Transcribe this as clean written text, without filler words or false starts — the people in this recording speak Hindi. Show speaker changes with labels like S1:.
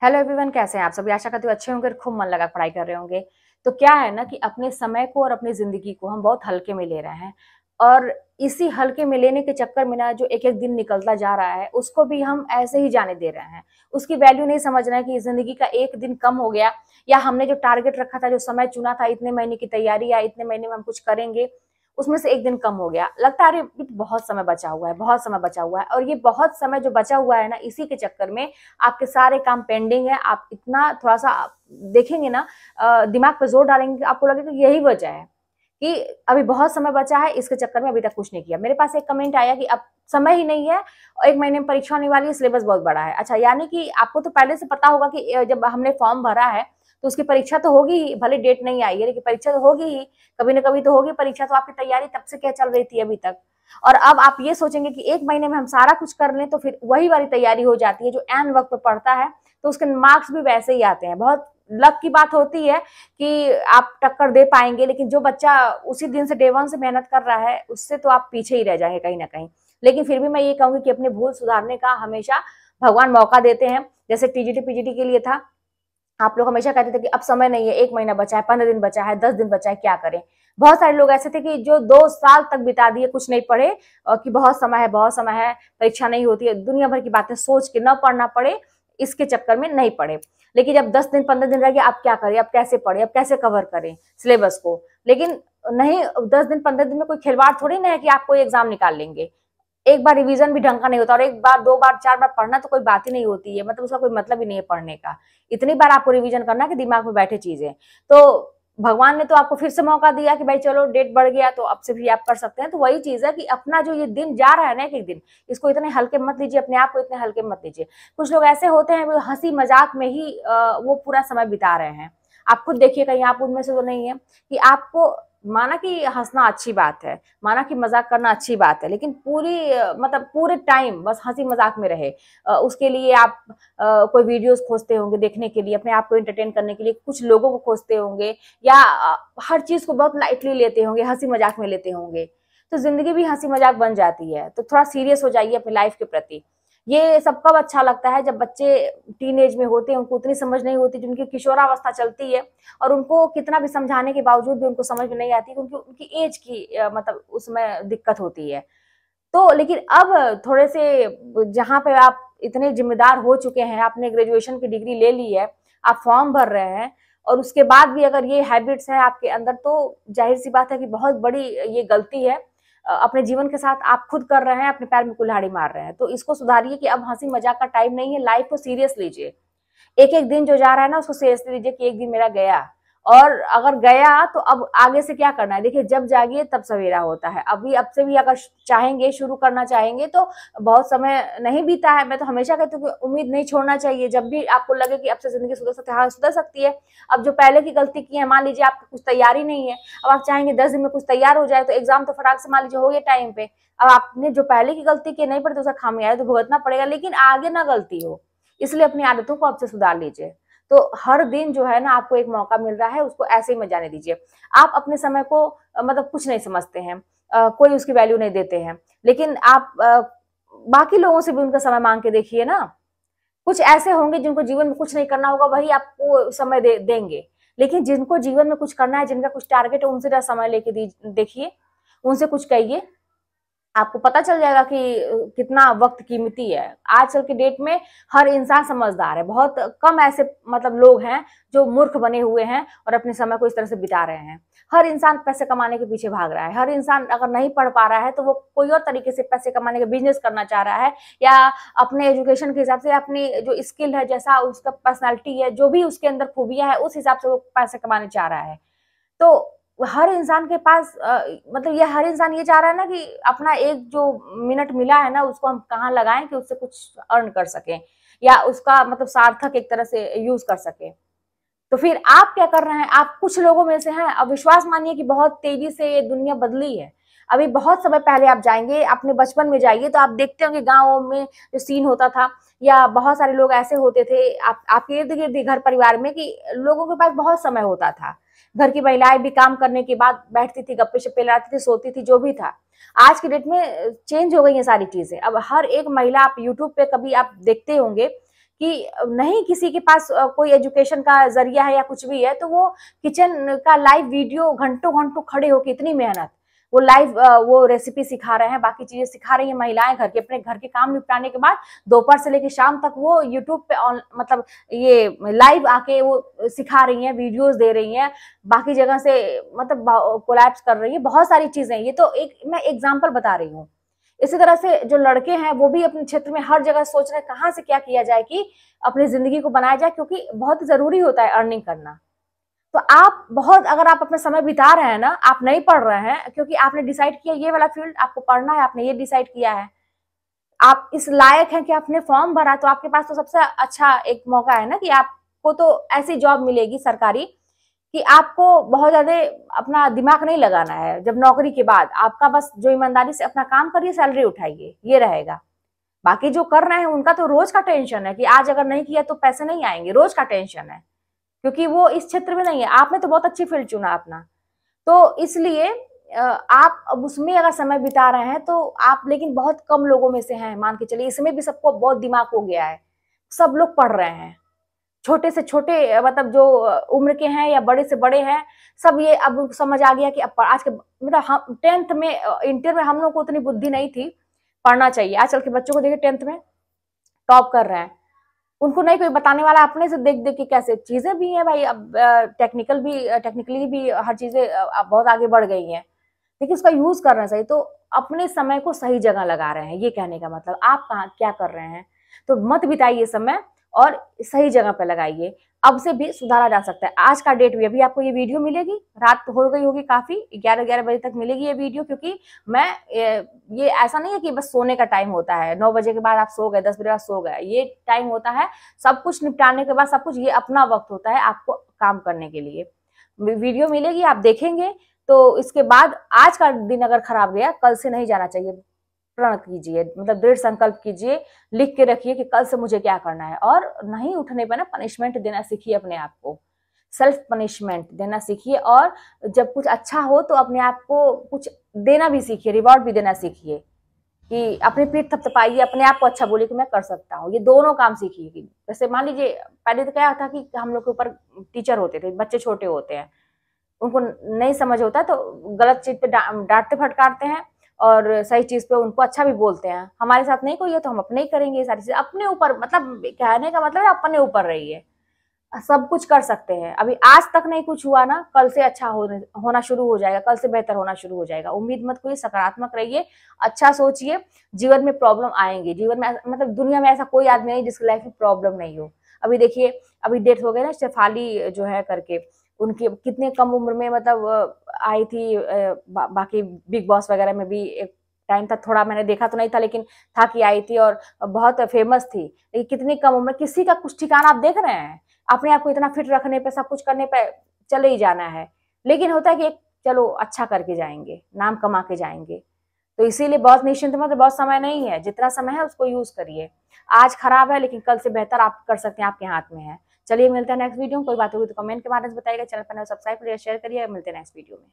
S1: हेलो एवरीवन, कैसे हैं आप सभी। आशा करती हूँ अच्छे होंगे और खूब मन लगा पढ़ाई कर रहे होंगे। तो क्या है ना कि अपने समय को और अपनी जिंदगी को हम बहुत हल्के में ले रहे हैं और इसी हल्के में लेने के चक्कर में ना जो एक एक दिन निकलता जा रहा है उसको भी हम ऐसे ही जाने दे रहे हैं। उसकी वैल्यू नहीं समझ रहे हैं कि जिंदगी का एक दिन कम हो गया या हमने जो टारगेट रखा था, जो समय चुना था, इतने महीने की तैयारी या इतने महीने में हम कुछ करेंगे, उसमें से एक दिन कम हो गया। लगता है अरे ये तो बहुत समय बचा हुआ है, बहुत समय बचा हुआ है। और ये बहुत समय जो बचा हुआ है ना, इसी के चक्कर में आपके सारे काम पेंडिंग है। आप इतना थोड़ा सा देखेंगे ना, दिमाग पे जोर डालेंगे, आपको लगेगा कि यही वजह है कि अभी बहुत समय बचा है, इसके चक्कर में अभी तक कुछ नहीं किया। मेरे पास एक कमेंट आया कि अब समय ही नहीं है और एक महीने में परीक्षा होने वाली है, सिलेबस बहुत बड़ा है। अच्छा, यानी कि आपको तो पहले से पता होगा कि जब हमने फॉर्म भरा है तो उसकी परीक्षा तो होगी ही, भले डेट नहीं आई है लेकिन परीक्षा तो होगी ही, कभी ना कभी तो होगी परीक्षा। तो आपकी तैयारी तब से क्या चल रही थी अभी तक? और अब आप ये सोचेंगे कि एक महीने में हम सारा कुछ कर लें, तो फिर वही वाली तैयारी हो जाती है जो एन वक्त पे पड़ता है, तो उसके मार्क्स भी वैसे ही आते हैं। बहुत लक की बात होती है कि आप टक्कर दे पाएंगे, लेकिन जो बच्चा उसी दिन से डे वन से मेहनत कर रहा है उससे तो आप पीछे ही रह जाएंगे कहीं ना कहीं। लेकिन फिर भी मैं ये कहूंगी कि अपने भूल सुधारने का हमेशा भगवान मौका देते हैं। जैसे टीजीटी पीजीटी के लिए था, आप लोग हमेशा कहते थे कि अब समय नहीं है, एक महीना बचा है, 15 दिन बचा है, 10 दिन बचा है, क्या करें। बहुत सारे लोग ऐसे थे कि जो 2 साल तक बिता दिए, कुछ नहीं पढ़े, कि बहुत समय है, बहुत समय है, परीक्षा नहीं होती है, दुनिया भर की बातें सोच के न पढ़ना पड़े, इसके चक्कर में नहीं पढ़े। लेकिन जब 10 दिन 15 दिन रह गया, अब क्या करें, अब कैसे पढ़े, अब कैसे कवर करें सिलेबस को। लेकिन नहीं, 10 दिन 15 दिन में कोई खिलवाड़ थोड़ी ना है कि आप कोई एग्जाम निकाल लेंगे। एक बार रिवीजन भी ढंग का नहीं होता, और एक बार, दो बार, चार बार पढ़ना तो कोई बात ही नहीं होती है, मतलब उसका कोई मतलब ही नहीं है पढ़ने का। इतनी बार आपको रिवीजन करना कि दिमाग में बैठे चीजें। तो भगवान ने तो आपको फिर से मौका दिया कि भाई चलो डेट बढ़ गया तो अब से भी आप कर सकते हैं। तो वही चीज है कि अपना जो ये दिन जा रहा है ना, एक एक दिन, इसको इतने हल्के मत लीजिए, अपने आप को इतने हल्के मत लीजिए। कुछ लोग ऐसे होते हैं वो हंसी मजाक में ही वो पूरा समय बिता रहे हैं। आप खुद देखिए, कहीं आप उनमें से तो नहीं है कि आपको, माना कि हंसना अच्छी बात है, माना कि मजाक करना अच्छी बात है, लेकिन पूरी मतलब पूरे टाइम बस हंसी मजाक में रहे, उसके लिए आप कोई वीडियोस खोजते होंगे देखने के लिए, अपने आप को एंटरटेन करने के लिए कुछ लोगों को खोजते होंगे, या हर चीज को बहुत लाइटली लेते होंगे, हंसी मजाक में लेते होंगे, तो जिंदगी भी हंसी मजाक बन जाती है। तो थोड़ा सीरियस हो जाइए अपनी लाइफ के प्रति। ये सब कब अच्छा लगता है, जब बच्चे टीन एज में होते हैं, उनको उतनी समझ नहीं होती, जिनकी किशोरावस्था चलती है, और उनको कितना भी समझाने के बावजूद भी उनको समझ में नहीं आती, क्योंकि उनकी एज की मतलब उसमें दिक्कत होती है। तो लेकिन अब थोड़े से जहाँ पे आप इतने जिम्मेदार हो चुके हैं, आपने ग्रेजुएशन की डिग्री ले ली है, आप फॉर्म भर रहे हैं, और उसके बाद भी अगर ये हैबिट्स है आपके अंदर, तो जाहिर सी बात है कि बहुत बड़ी ये गलती है। अपने जीवन के साथ आप खुद कर रहे हैं, अपने पैर में कुल्हाड़ी मार रहे हैं। तो इसको सुधारिए कि अब हंसी मजाक का टाइम नहीं है, लाइफ को सीरियस लीजिए। एक एक दिन जो जा रहा है ना, उसको सीरियसली लीजिए कि एक दिन मेरा गया, और अगर गया तो अब आगे से क्या करना है। देखिए, जब जागिए तब सवेरा होता है। अभी अब से भी अगर चाहेंगे, शुरू करना चाहेंगे, तो बहुत समय नहीं बीता है। मैं तो हमेशा कहती हूँ कि उम्मीद नहीं छोड़ना चाहिए। जब भी आपको लगे कि अब से जिंदगी सुधर सकती है, हाँ सुधर सकती है। अब जो पहले की गलती की है, मान लीजिए आपकी कुछ तैयारी नहीं है, अब आप चाहेंगे 10 दिन में कुछ तैयार हो जाए, तो एग्जाम तो फटाक से मान लीजिए हो गया टाइम पे। अब आपने जो पहले की गलती की नहीं पड़ी, तो उसका खामियाजा तो भुगतना पड़ेगा, लेकिन आगे ना गलती हो, इसलिए अपनी आदतों को अब से सुधार लीजिए। तो हर दिन जो है ना, आपको एक मौका मिल रहा है, उसको ऐसे ही मत जाने दीजिए। आप अपने समय को मतलब कुछ नहीं समझते हैं, कोई उसकी वैल्यू नहीं देते हैं, लेकिन आप बाकी लोगों से भी उनका समय मांग के देखिए ना। कुछ ऐसे होंगे जिनको जीवन में कुछ नहीं करना होगा, वही आपको समय देंगे, लेकिन जिनको जीवन में कुछ करना है, जिनका कुछ टारगेट है, उनसे जरा समय लेके देखिए, उनसे कुछ कहिए। आपको पता चल जाएगा कि कितना वक्त कीमती है। आजकल के डेट में हर इंसान समझदार है, बहुत कम ऐसे मतलब लोग हैं जो मूर्ख बने हुए हैं और अपने समय को इस तरह से बिता रहे हैं। हर इंसान पैसे कमाने के पीछे भाग रहा है। हर इंसान अगर नहीं पढ़ पा रहा है तो वो कोई और तरीके से पैसे कमाने का बिजनेस करना चाह रहा है, या अपने एजुकेशन के हिसाब से, अपनी जो स्किल है, जैसा उसका पर्सनैलिटी है, जो भी उसके अंदर खूबियां है, उस हिसाब से वो पैसे कमाने चाह रहा है। तो हर इंसान के पास मतलब ये हर इंसान ये चाह रहा है ना कि अपना एक जो मिनट मिला है ना, उसको हम कहाँ लगाएं कि उससे कुछ अर्न कर सकें, या उसका मतलब सार्थक एक तरह से यूज कर सके। तो फिर आप क्या कर रहे हैं? आप कुछ लोगों में से हैं। अब विश्वास मानिए कि बहुत तेजी से ये दुनिया बदली है। अभी बहुत समय पहले आप जाएंगे, अपने बचपन में जाइए, तो आप देखते होंगे गाँव में जो सीन होता था, या बहुत सारे लोग ऐसे होते थे आपके इर्द गिर्द घर परिवार में, कि लोगों के पास बहुत समय होता था। घर की महिलाएं भी काम करने के बाद बैठती थी, गप्पे शप्पे लड़ाती थी, सोती थी, जो भी था। आज की डेट में चेंज हो गई है सारी चीजें। अब हर एक महिला, आप यूट्यूब पे कभी आप देखते होंगे कि नहीं किसी के पास कोई एजुकेशन का जरिया है या कुछ भी है, तो वो किचन का लाइव वीडियो घंटों घंटों खड़े होकर इतनी मेहनत, वो लाइव वो रेसिपी सिखा रहे हैं, बाकी चीजें सिखा रही हैं महिलाएं, घर के अपने घर के काम निपटाने के बाद दोपहर से लेकर शाम तक वो यूट्यूब पे मतलब ये लाइव आके वो सिखा रही हैं, वीडियोस दे रही हैं, बाकी जगह से मतलब कोलैप्स कर रही है, बहुत सारी चीजें। ये तो एक मैं एग्जाम्पल बता रही हूँ। इसी तरह से जो लड़के हैं वो भी अपने क्षेत्र में हर जगह सोच रहे हैं कहाँ से क्या किया जाए कि अपनी जिंदगी को बनाया जाए, क्योंकि बहुत जरूरी होता है अर्निंग करना। तो आप बहुत, अगर आप अपना समय बिता रहे हैं ना, आप नहीं पढ़ रहे हैं क्योंकि आपने डिसाइड किया ये वाला फील्ड आपको पढ़ना है, आपने ये डिसाइड किया है, आप इस लायक हैं कि आपने फॉर्म भरा, तो आपके पास तो सबसे अच्छा एक मौका है ना कि आपको तो ऐसी जॉब मिलेगी सरकारी कि आपको बहुत ज्यादा अपना दिमाग नहीं लगाना है। जब नौकरी के बाद आपका बस जो ईमानदारी से अपना काम करिए, सैलरी उठाइए, ये रहेगा। बाकी जो कर रहे हैं उनका तो रोज का टेंशन है कि आज अगर नहीं किया तो पैसे नहीं आएंगे, रोज का टेंशन है, क्योंकि वो इस क्षेत्र में नहीं है। आपने तो बहुत अच्छी फील्ड चुना अपना, तो इसलिए आप अब उसमें अगर समय बिता रहे हैं तो आप, लेकिन बहुत कम लोगों में से हैं, मान के चलिए इसमें भी सबको बहुत दिमाग हो गया है, सब लोग पढ़ रहे हैं, छोटे से छोटे मतलब जो उम्र के हैं या बड़े से बड़े हैं, सब ये अब समझ आ गया कि अब आज के मतलब हम 10th में इंटर में हम लोग को उतनी बुद्धि नहीं थी, पढ़ना चाहिए। आजकल के बच्चों को देखिए 10th में टॉप कर रहे हैं, उनको नहीं कोई बताने वाला, अपने से देख देख के कैसे चीजें भी है भाई। अब टेक्निकली भी हर चीजें बहुत आगे बढ़ गई हैं, लेकिन उसका यूज करना चाहिए। तो अपने समय को सही जगह लगा रहे हैं, ये कहने का मतलब आप कहाँ क्या कर रहे हैं, तो मत बिताइए समय और सही जगह पे लगाइए। अब से भी सुधारा जा सकता है। आज का डेट भी, अभी आपको ये वीडियो मिलेगी, रात हो गई होगी काफी, 11 बजे तक मिलेगी ये वीडियो, क्योंकि मैं ये ऐसा नहीं है कि बस सोने का टाइम होता है, 9 बजे के बाद आप सो गए, 10 बजे बाद सो गए, ये टाइम होता है सब कुछ निपटाने के बाद, सब कुछ ये अपना वक्त होता है आपको काम करने के लिए। वीडियो मिलेगी, आप देखेंगे, तो इसके बाद आज का दिन अगर खराब गया, कल से नहीं जाना चाहिए। प्रण कीजिए, मतलब दृढ़ संकल्प कीजिए, लिख के रखिए कि कल से मुझे क्या करना है, और नहीं उठने पर ना पनिशमेंट देना सीखिए अपने आप को, सेल्फ पनिशमेंट देना सीखिए। और जब कुछ अच्छा हो तो अपने आप को कुछ देना भी सीखिए, रिवॉर्ड भी देना सीखिए, कि अपनी पीठ थपथपाइए, अपने आप को अच्छा बोलिए कि मैं कर सकता हूँ। ये दोनों काम सीखिए। जैसे मान लीजिए पहले तो क्या था कि हम लोग के ऊपर टीचर होते थे, बच्चे छोटे होते हैं, उनको नहीं समझ होता तो गलत चीज पे डांटते फटकारते हैं, और सही चीज पे उनको अच्छा भी बोलते हैं। हमारे साथ नहीं कोई है तो हम अपने ही करेंगे ये सारी चीजें, अपने ऊपर, मतलब कहने का मतलब है अपने ऊपर रहिए, सब कुछ कर सकते हैं। अभी आज तक नहीं कुछ हुआ ना, कल से अच्छा होना शुरू हो जाएगा, कल से बेहतर होना शुरू हो जाएगा। उम्मीद मत कोई, सकारात्मक रहिए, अच्छा सोचिए। जीवन में प्रॉब्लम आएंगे, जीवन में मतलब दुनिया में ऐसा कोई आदमी नहीं जिसकी लाइफ में प्रॉब्लम नहीं हो। अभी देखिए, अभी डेथ हो गई ना शेफाली जो है करके, उनकी कितने कम उम्र में मतलब आई थी, बाकी बिग बॉस वगैरह में भी एक टाइम था, थोड़ा मैंने देखा तो नहीं था, लेकिन था कि आई थी और बहुत फेमस थी। लेकिन कितनी कम उम्र, किसी का कुछ ठिकाना आप देख रहे हैं? अपने आप को इतना फिट रखने पे, सब कुछ करने पे चले ही जाना है, लेकिन होता है कि एक चलो अच्छा करके जाएंगे, नाम कमा के जाएंगे। तो इसीलिए बहुत निश्चिंत मत, बहुत समय नहीं है, जितना समय है उसको यूज करिए। आज खराब है लेकिन कल से बेहतर आप कर सकते हैं, आपके हाथ में है। चलिए मिलते हैं नेक्स्ट वीडियो में। कोई बात होगी तो कमेंट के माध्यम से बताइएगा। चैनल पर सब्सक्राइब करिए, शेयर करिए। मिलते हैं नेक्स्ट वीडियो में।